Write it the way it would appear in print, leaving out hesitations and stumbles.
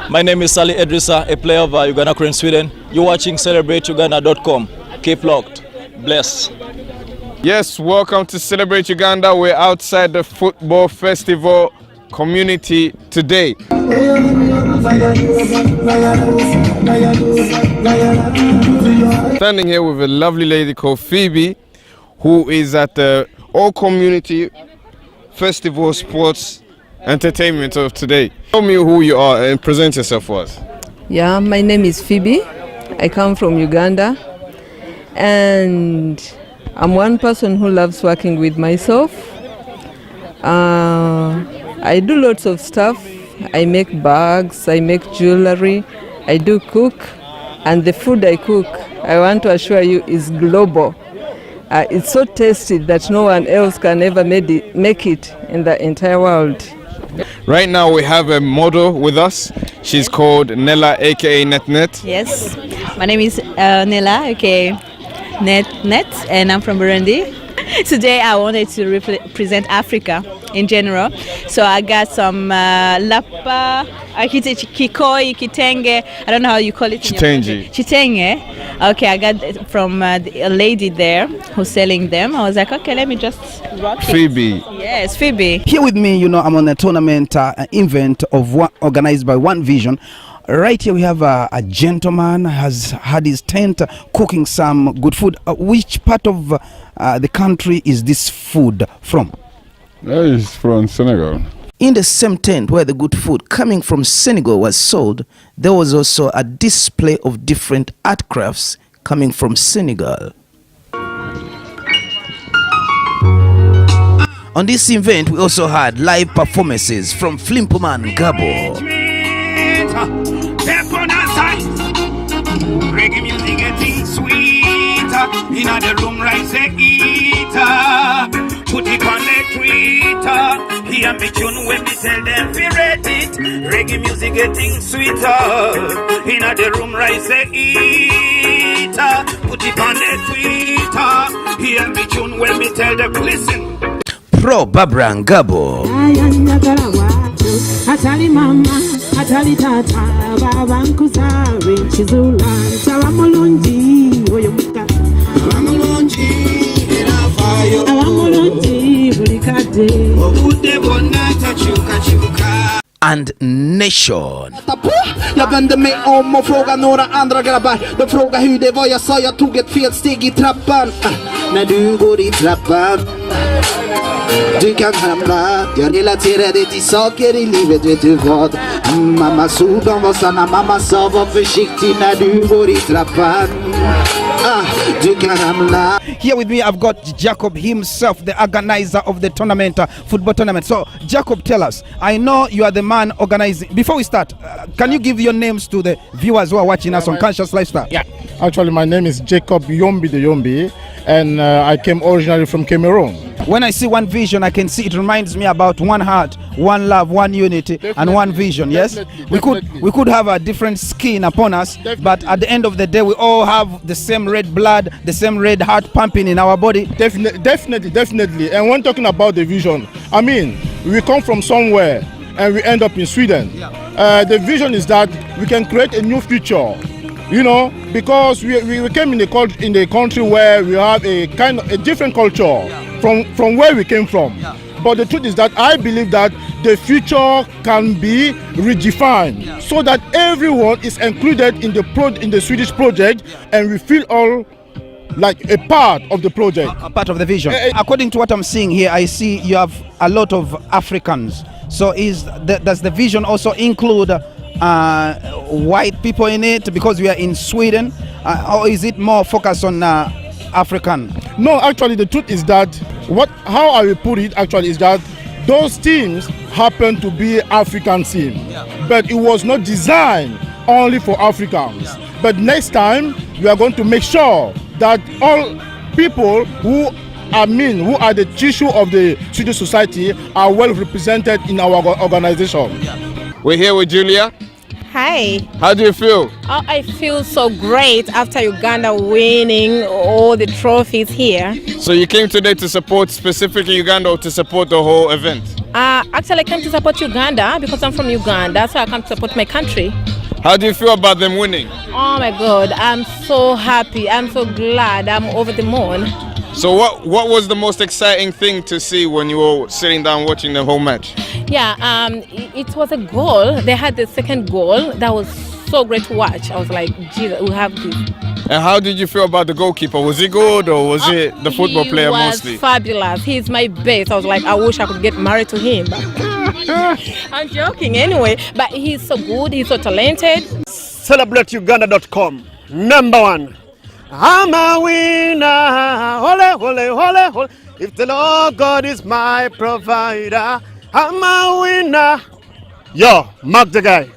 My name is Sally Edrisa, a player of Uganda, Korean, Sweden. You're watching CelebrateUganda.com. Keep locked. Bless. Yes, welcome to Celebrate Uganda. We're outside the football festival community today. Standing here with a lovely lady called Phoebe, who is at the All Community Festival Sports Entertainment of today. Tell me who you are and present yourself for us. Yeah, my name is Phoebe. I come from Uganda, and I'm one person who loves working with myself. I do lots of stuff. I make bags, I make jewelry, I do cook, and the food I cook, I want to assure you, is global. It's so tasty that no one else can ever make it in the entire world. Right now we have a model with us. She's called Nella, aka Net. Yes, my name is Nella, aka Net, and I'm from Burundi. Today I wanted to represent Africa in general. So I got some lapa, kikoi, kitenge, I don't know how you call it. Chitenge. Okay, I got it from a lady there who's selling them. I was like, okay, let me just rock it. Phoebe. Yes, Phoebe. Here with me, I'm on a tournament event organized by One Vision. Right here we have a gentleman has had his tent cooking some good food. Which part of the country is this food from? That is from Senegal. In the same tent where the good food coming from Senegal was sold, there was also a display of different art crafts coming from Senegal. On this event, we also had live performances from Flimpoman Gabo. Reggae music getting sweeter. In the room, right, say eater. Put it on the Twitter. Hear me tune when me tell them to rate it. Reggae music getting sweeter. In the room, right, say eater. Put it on the Twitter. Hear me tune when me tell them listen. Pro Barbara Ngabo. Atali mama, atali tata, baba nkuzari, chizula, tawamulunji, oyomuka. Tawamulunji, erafayo. Tawamulunji, bulikade. Obude bona tachuka chuka. And Nation. Jag vände mig om och frågade några andra grabbar. De frågade hur det var, jag sa jag tog ett fel steg i trappan. När du går i trappan, du kan hamna. Jag relaterade till saker i livet, vet du vad? Mammas ord, de var sanna. Mamma sa var försiktig när du går i trappan. Du kan hamna. Here with me I've got Jacob himself, the organizer of the tournament, football tournament. So Jacob, tell us, I know you are the man organizing. Before we start, can you give your names to the viewers who are watching us on Conscious Lifestyle? Yeah, actually my name is Jacob Yombi the Yombi, and I came originally from Cameroon. When I see One Vision, I can see it reminds me about one heart, one love, one unity, and one vision. Yes, we could have a different skin upon us, but at the end of the day, we all have the same red blood, the same red heart pumping in our body. Definitely. And when talking about the vision, I mean, we come from somewhere and we end up in Sweden. The vision is that we can create a new future. You know, because we came in the country where we have a kind of a different culture from where we came from. But the truth is that I believe that the future can be redefined so that everyone is included in the Swedish project, and we feel all like a part of the project. A part of the vision. According to what I'm seeing here, I see you have a lot of Africans. So does the vision also include white people in it because we are in Sweden, or is it more focused on African? No, actually the truth is that how I will put it actually is that those teams happen to be African teams, but it was not designed only for Africans. But next time we are going to make sure that all people who are the tissue of the Swedish society are well represented in our organization. We're here with Julia. Hi. How do you feel? Oh, I feel so great after Uganda winning all the trophies here. So you came today to support specifically Uganda or to support the whole event? Actually, I came to support Uganda because I'm from Uganda, so I come to support my country. How do you feel about them winning? Oh my God, I'm so happy. I'm so glad. I'm over the moon. So what was the most exciting thing to see when you were sitting down watching the whole match? Yeah, it was a goal. They had the second goal. That was so great to watch. I was like, Jesus, we have this. And how did you feel about the goalkeeper? Was he good or was it the football player mostly? He was fabulous. He's my best. I was like, I wish I could get married to him. I'm joking anyway. But he's so good. He's so talented. CelebrateUganda.com. Number one. I'm a winner. Hole, hole, hole, hole. If the Lord God is my provider, I'm a winner. Yo, mark the guy.